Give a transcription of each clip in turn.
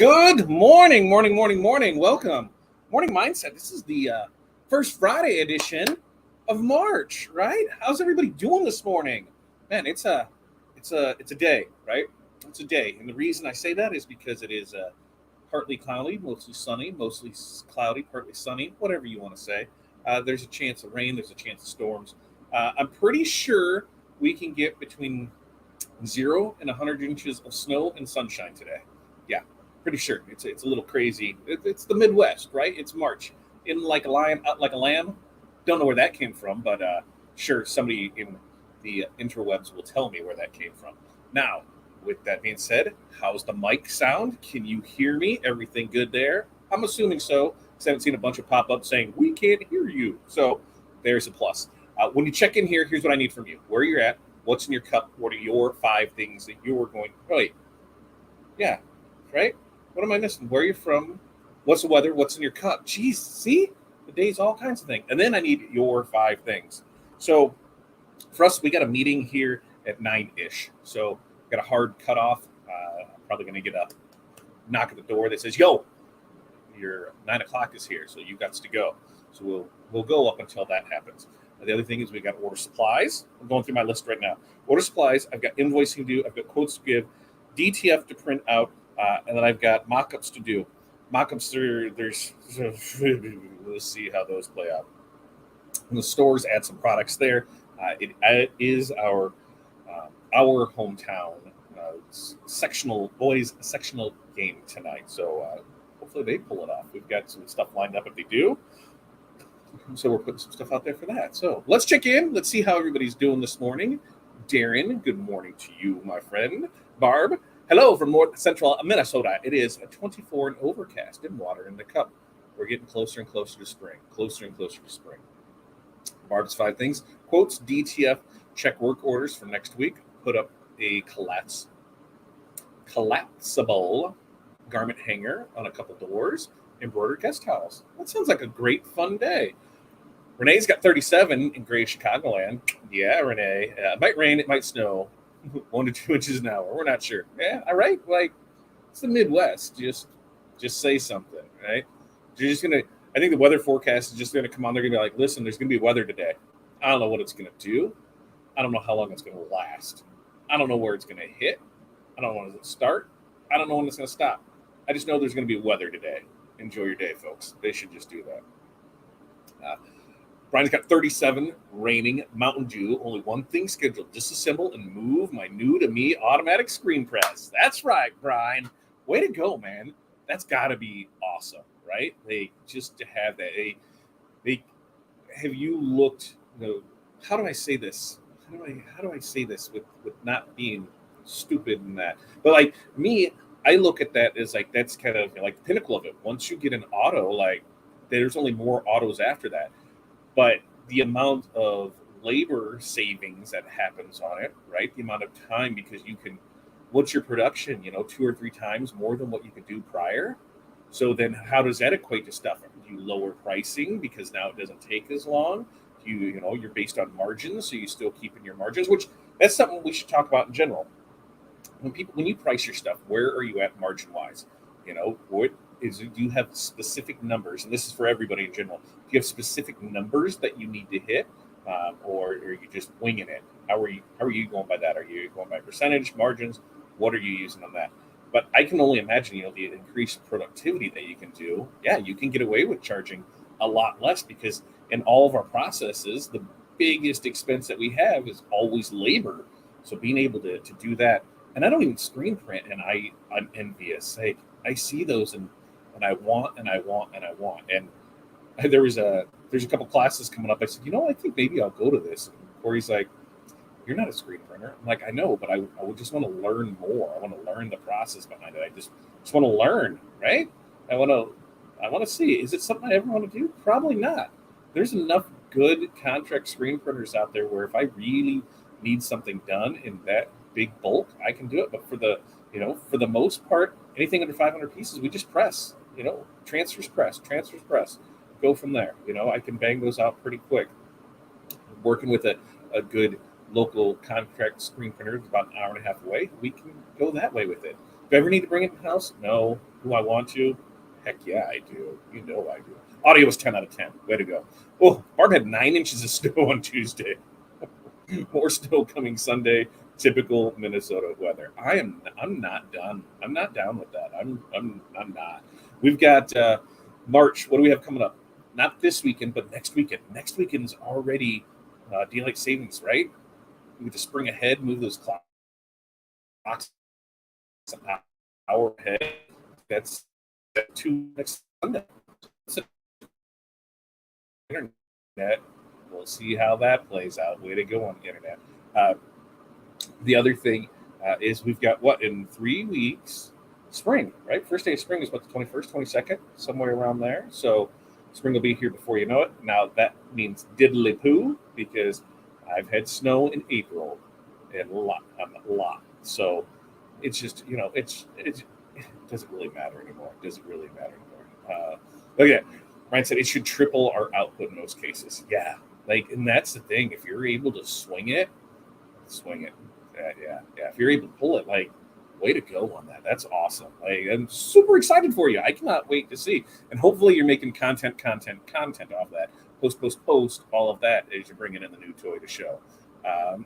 Good morning, morning. Welcome. Morning Mindset. This is the first Friday edition of March, right? How's everybody doing this morning? Man, it's a day, right? It's a day. And the reason I say that is because it is partly cloudy, mostly sunny, cloudy, partly sunny, whatever you want to say. There's a chance of rain, there's a chance of storms. I'm pretty sure we can get between 0 and 100 inches of snow and sunshine today. Yeah, pretty sure. It's a little crazy. It's the Midwest, right? It's March. In like a lion, out like a lamb. Don't know where that came from, but sure, somebody in the interwebs will tell me where that came from. Now, with that being said, how's the mic sound? Can you hear me? Everything good there? I'm assuming so, because I haven't seen a bunch of pop-ups saying, we can't hear you. So there's a plus. When you check in here, here's what I need from you. Where you're at, what's in your cup, what are your 5 things that you're going, wait, yeah, right? What am I missing? Where are you from? What's the weather? What's in your cup? Geez, see? The day's all kinds of things. And then I need your 5 things. So for us, we got a meeting here at 9-ish. So got a hard cutoff. I'm probably going to get a knock at the door that says, yo, your 9 o'clock is here, so you got to go. So we'll go up until that happens. The other thing is we got order supplies. I'm going through my list right now. Order supplies, I've got invoicing to do, I've got quotes to give, DTF to print out, and then I've got mock-ups to do. Mock-ups, there's we'll see how those play out. And the stores add some products there. It is our hometown sectional game tonight. So hopefully they pull it off. We've got some stuff lined up if they do. So we're putting some stuff out there for that. So let's check in. Let's see how everybody's doing this morning. Darren, good morning to you, my friend. Barb, hello from North Central Minnesota. It is a 24 and overcast and water in the cup. We're getting closer and closer to spring. Barb's 5 things. Quotes, DTF, check work orders for next week. Put up a collapsible garment hanger on a couple doors. Embroidered guest towels. That sounds like a great fun day. Renee's got 37 in gray Chicagoland. Yeah, Renee. It might rain, it might snow. 1 to 2 inches an hour. We're not sure. Yeah, all right. Like, it's the Midwest. Just say something, right? You're just gonna. I think the weather forecast is just gonna come on. They're gonna be like, listen, there's gonna be weather today. I don't know what it's gonna do. I don't know how long it's gonna last. I don't know where it's gonna hit. I don't know when it's start. I don't know when it's gonna stop. I just know there's gonna be weather today. Enjoy your day, folks. They should just do that. Brian's got 37, raining, Mountain Dew. Only one thing scheduled. Disassemble and move my new-to-me automatic screen press. That's right, Brian. Way to go, man. That's got to be awesome, right? They just to have that. They have you looked? How do I say this? How do I say this with not being stupid in that? But like me. I look at that as like that's kind of like the pinnacle of it. Once you get an auto, like there's only more autos after that. But the amount of labor savings that happens on it, right? The amount of time because you can, what's your production? 2 or 3 times more than what you could do prior. So then, how does that equate to stuff? Do you lower pricing because now it doesn't take as long? You're based on margins, so you still keeping your margins, which that's something we should talk about in general. When you price your stuff, where are you at margin wise? Do you have specific numbers? And this is for everybody in general. Do you have specific numbers that you need to hit, or are you just winging it? How are you going by that? Are you going by percentage margins? What are you using on that? But I can only imagine, the increased productivity that you can do. Yeah, you can get away with charging a lot less because in all of our processes, the biggest expense that we have is always labor. So being able to do that. And I don't even screen print, and I'm envious. I see those, and I want. And there's a couple classes coming up. I said, I think maybe I'll go to this. And Corey's like, you're not a screen printer. I'm like, I know, but I would just want to learn more. I want to learn the process behind it. I just want to learn, right? I want to see. Is it something I ever want to do? Probably not. There's enough good contract screen printers out there where if I really need something done in that big bulk, I can do it. But for the most part, anything under 500 pieces, we just press, transfers press, go from there. I can bang those out pretty quick. Working with a good local contract screen printer is about an hour and a half away. We can go that way with it. Do I ever need to bring it in-house? No. Do I want to? Heck yeah, I do. You know I do. Audio was 10 out of 10. Way to go. Oh, Barb had 9 inches of snow on Tuesday. More snow coming Sunday. Typical Minnesota weather. I'm not done. I'm not down with that. I'm not. We've got March. What do we have coming up? Not this weekend, but next weekend. Next weekend's already daylight savings, right? We get to spring ahead, move those clocks an hour ahead. That's two next Sunday. So, internet. We'll see how that plays out. Way to go on the internet. Uh, the other thing is we've got what in 3 weeks, spring, right? First day of spring is what, the 21st, 22nd, somewhere around there. So spring will be here before you know it. Now that means diddly poo because I've had snow in April and a lot. So it's just it doesn't really matter anymore. It doesn't really matter anymore. But yeah, Ryan said it should triple our output in most cases. Yeah, and that's the thing. If you're able to swing it. Yeah. If you're able to pull it, way to go on that. That's awesome. I'm super excited for you. I cannot wait to see. And hopefully you're making content off that. Post, all of that as you're bringing in the new toy to show.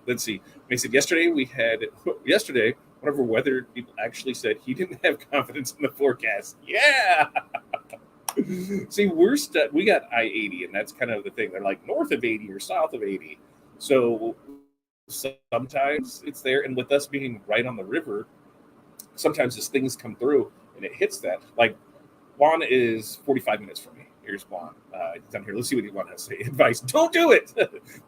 Let's see. They said yesterday, one of our weather people actually said he didn't have confidence in the forecast. Yeah. See, we got I-80, and that's kind of the thing. They're like north of 80 or south of 80. So sometimes it's there. And with us being right on the river, sometimes as things come through and it hits that. Like Juan is 45 minutes from me. Here's Juan. Down here. Let's see what Juan has to say. Advice: don't do it.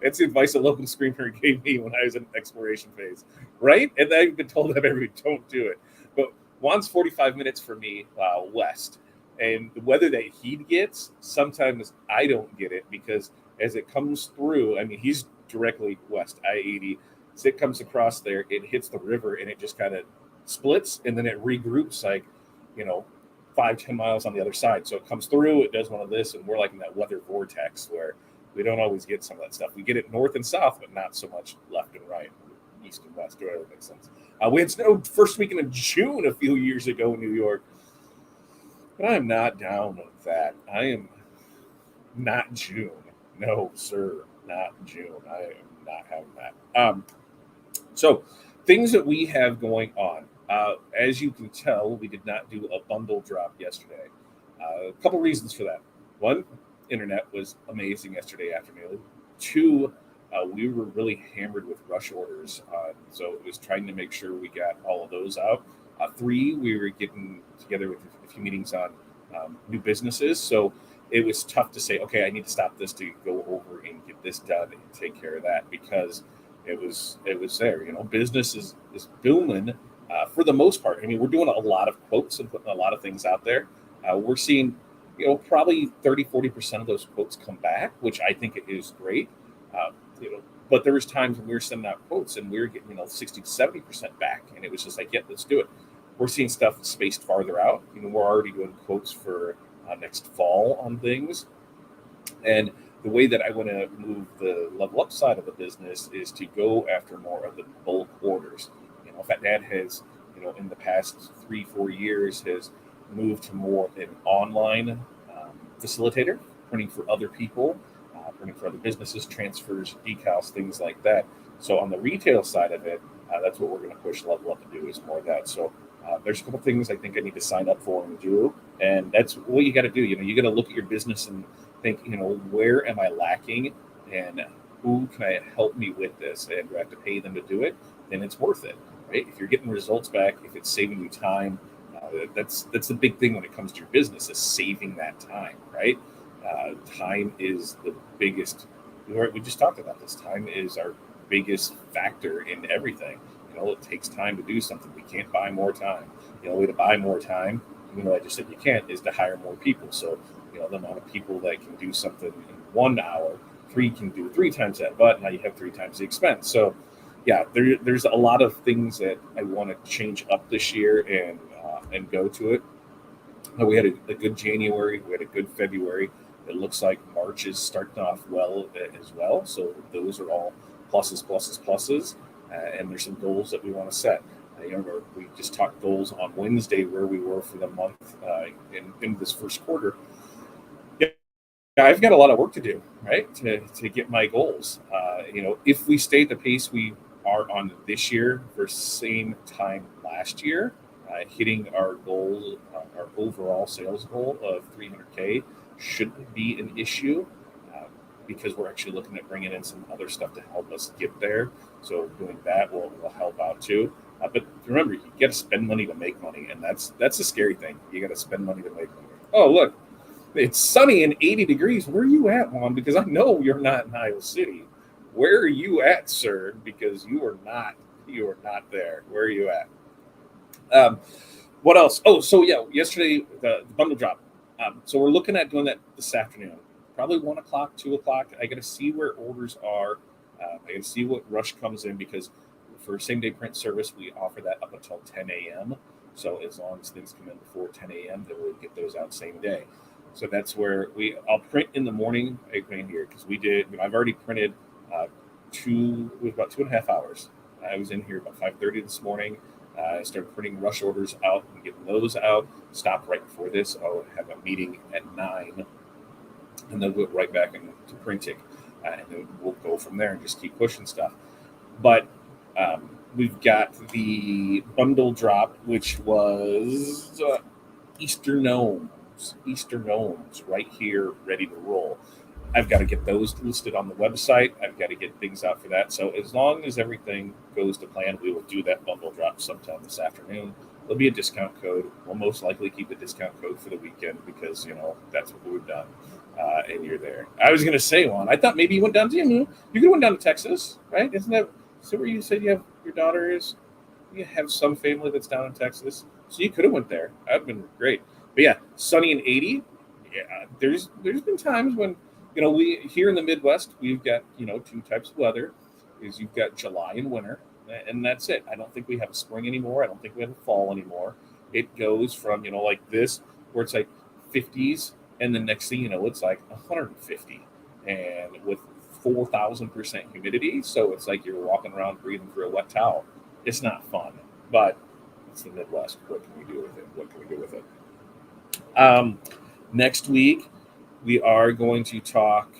That's the advice a local screamer gave me when I was in exploration phase. Right? And I've been told that don't do it. But Juan's 45 minutes from me west. And the weather that he gets, sometimes I don't get it because as it comes through, I mean, he's directly west, I-80. As it comes across there, it hits the river and it just kind of splits and then it regroups 5-10 miles on the other side. So it comes through, it does one of this, and we're like in that weather vortex where we don't always get some of that stuff. We get it north and south, but not so much left and right, east and west. Whatever makes sense. We had snow first weekend of June a few years ago in New York. But I'm not down with that. I am not June. No, sir, not June. I am not having that. So things that we have going on. As you can tell, we did not do a bundle drop yesterday. A couple reasons for that. One, internet was amazing yesterday afternoon. Two, we were really hammered with rush orders. So it was trying to make sure we got all of those out. Three, we were getting together with a few meetings on new businesses. So it was tough to say, okay, I need to stop this to go over and get this done and take care of that because it was there. Business is booming for the most part. I mean, we're doing a lot of quotes and putting a lot of things out there. We're seeing, probably 30-40% of those quotes come back, which I think is great. But there was times when we were sending out quotes and we were getting, 60 to 70% back. And it was just like, yeah, let's do it. We're seeing stuff spaced farther out. We're already doing quotes for next fall on things. And the way that I want to move the level up side of the business is to go after more of the bulk orders. Fat Dad has, in the past 3-4 years has moved to more an online facilitator, printing for other people, printing for other businesses, transfers, decals, things like that. So on the retail side of it, that's what we're going to push level up to do is more of that. So there's a couple things I think I need to sign up for and do. And that's what you got to do. You got to look at your business and think, where am I lacking and who can I help me with this? And do I have to pay them to do it? Then it's worth it, right? If you're getting results back, if it's saving you time, that's the big thing when it comes to your business is saving that time, right? Time is the biggest. We just talked about this. Time is our biggest factor in everything. It takes time to do something. We can't buy more time. The only way to buy more time, even though I just said you can't, is to hire more people. So, the amount of people that can do something in 1 hour, 3 can do 3 times that, but now you have 3 times the expense. So, yeah, there's a lot of things that I want to change up this year and go to it. We had a good January. We had a good February. It looks like March is starting off well as well. So those are all pluses. And there's some goals that we want to set. We just talked goals on Wednesday where we were for the month in this first quarter. Yeah, I've got a lot of work to do, right, to get my goals. If we stay at the pace we are on this year versus same time last year, hitting our goal, our overall sales goal of 300K shouldn't be an issue because we're actually looking at bringing in some other stuff to help us get there. So doing that will help out too. But remember, you got to spend money to make money, and that's the scary thing. You got to spend money to make money. Oh, look, it's sunny and 80 degrees. Where are you at, Mom? Because I know you're not in Iowa City. Where are you at, sir? Because you are not there. Where are you at? What else? Oh, so yeah, yesterday the bundle drop. So we're looking at doing that this afternoon. Probably 1 o'clock, 2 o'clock. I got to see where orders are. I got to see what rush comes in because for same day print service, we offer that up until 10 a.m. So as long as things come in before 10 a.m., then we'll get those out same day. So that's where I'll print in the morning. I print here because we did. I've already printed about 2.5 hours. I was in here about 5:30 this morning. I started printing rush orders out and getting those out. Stopped right before this. I'll have a meeting at 9, and then we'll go right back into printing, and then we'll go from there and just keep pushing stuff. But we've got the bundle drop, which was Easter gnomes right here, ready to roll. I've got to get those listed on the website. I've got to get things out for that. So as long as everything goes to plan, we will do that bundle drop sometime this afternoon. There'll be a discount code. We'll most likely keep the discount code for the weekend because, that's what we've done. And you're there. I was going to say, Juan, I thought maybe you went down to, you could have went down to Texas, right? Isn't that where you said you have your daughter is? You have some family that's down in Texas. So you could have went there. That'd been great. But yeah, sunny and 80. Yeah, there's been times when, we here in the Midwest, we've got, 2 types of weather. Is you've got July and winter, and that's it. I don't think we have a spring anymore. I don't think we have a fall anymore. It goes from, like this, where it's like 50s, and the next thing you know, it's like 150, and with 4,000% humidity. So it's like you're walking around breathing through a wet towel. It's not fun, but it's the Midwest. What can we do with it? Next week, we are going to talk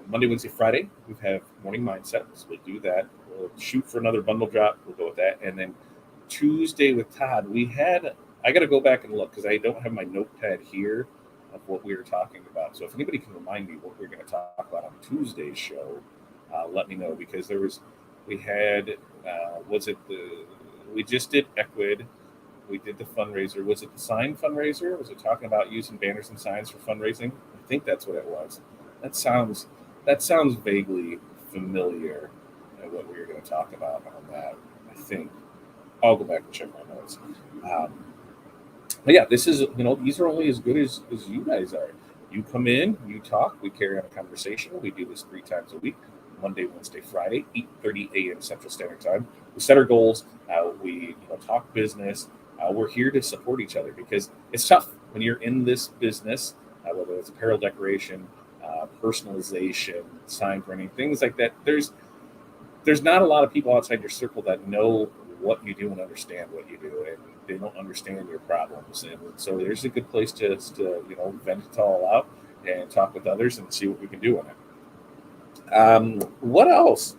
Monday, Wednesday, Friday. We have morning mindset, so we'll do that. We'll shoot for another bundle drop. We'll go with that. And then Tuesday with Todd, I got to go back and look because I don't have my notepad here of what we were talking about. So if anybody can remind me what we're going to talk about on Tuesday's show, let me know because we just did Equid. We did the fundraiser. Was it the sign fundraiser? Was it talking about using banners and signs for fundraising? I think that's what it was. That sounds vaguely familiar at what we were going to talk about on that. I think I'll go back and check my notes. But yeah, this is, these are only as good as you guys are. You come in, you talk, we carry on a conversation. We do this 3 times a week, Monday, Wednesday, Friday, 8:30 a.m. Central Standard Time. We set our goals. We talk business. We're here to support each other because it's tough when you're in this business, whether it's apparel decoration, personalization, sign printing, things like that. There's not a lot of people outside your circle that know what you do and understand what you do, and they don't understand your problems. And so there's a good place to vent it all out and talk with others and see what we can do on it. What else?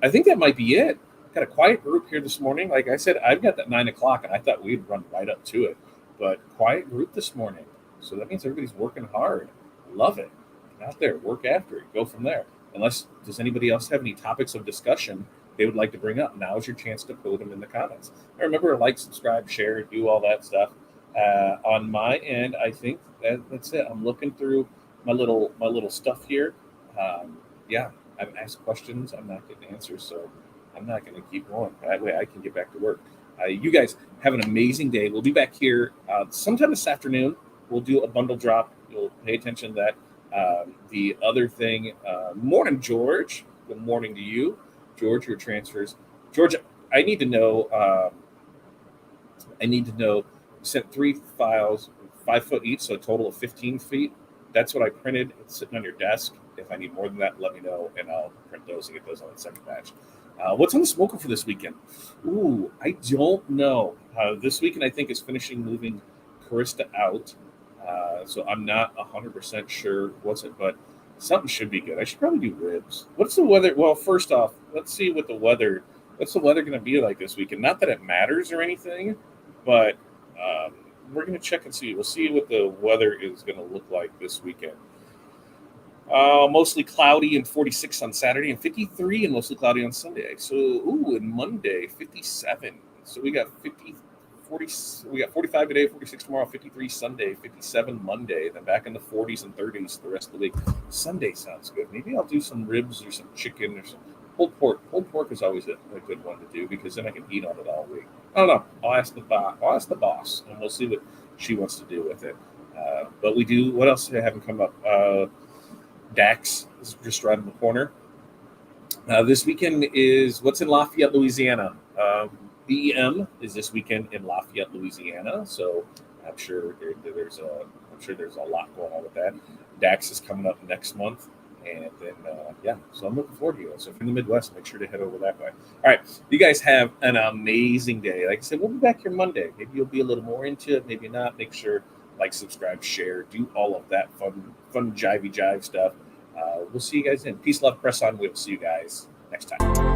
I think that might be it. Got a quiet group here this morning. Like I said, I've got that 9 o'clock, and I thought we'd run right up to it. But quiet group this morning. So that means everybody's working hard. Love it. Get out there, work after it, go from there. Does anybody else have any topics of discussion they would like to bring up? Now is your chance to put them in the comments. And remember, like, subscribe, share, do all that stuff. On my end, I think that's it. I'm looking through my little stuff here. I've asked questions. I'm not getting answers, so I'm not going to keep going. That way I can get back to work. You guys have an amazing day. We'll be back here sometime this afternoon. We'll do a bundle drop. You'll pay attention to that. The other thing, morning, George. Good morning to you. George, your transfers. George, I need to know, you sent 3 files, 5 foot each, so a total of 15 feet. That's what I printed. It's sitting on your desk. If I need more than that, let me know, and I'll print those and get those on the second batch. What's on the smoker for this weekend? Ooh, I don't know. This weekend, I think, is finishing moving Carista out. So I'm not 100% sure what's it, but something should be good. I should probably do ribs. What's the weather? Well, first off, let's see what's the weather going to be like this weekend? Not that it matters or anything, but um, we're going to check and see. We'll see what the weather is going to look like this weekend. Mostly cloudy and 46 on Saturday and 53 and mostly cloudy on Sunday. So, and Monday, 57. So we got 40, we got 45 today, 46 tomorrow, 53 Sunday, 57 Monday, then back in the 40s and 30s the rest of the week. Sunday sounds good. Maybe I'll do some ribs or some chicken or some pulled pork. Pulled pork is always a good one to do because then I can eat on it all week. I don't know. I'll ask the boss, and we'll see what she wants to do with it. But we do. What else haven't come up? Dax is just around the corner. This weekend is what's in Lafayette, Louisiana. BEM is this weekend in Lafayette, Louisiana. So I'm sure there's a lot going on with that. Dax is coming up next month, and then so I'm looking forward to it. So if you're in the Midwest, make sure to head over that way. All right, you guys have an amazing day. Like I said, we'll be back here Monday. Maybe you'll be a little more into it, maybe not. Make sure like, subscribe, share, do all of that fun jivey jive stuff. We'll see you guys in. Peace, love, press on. We'll see you guys next time.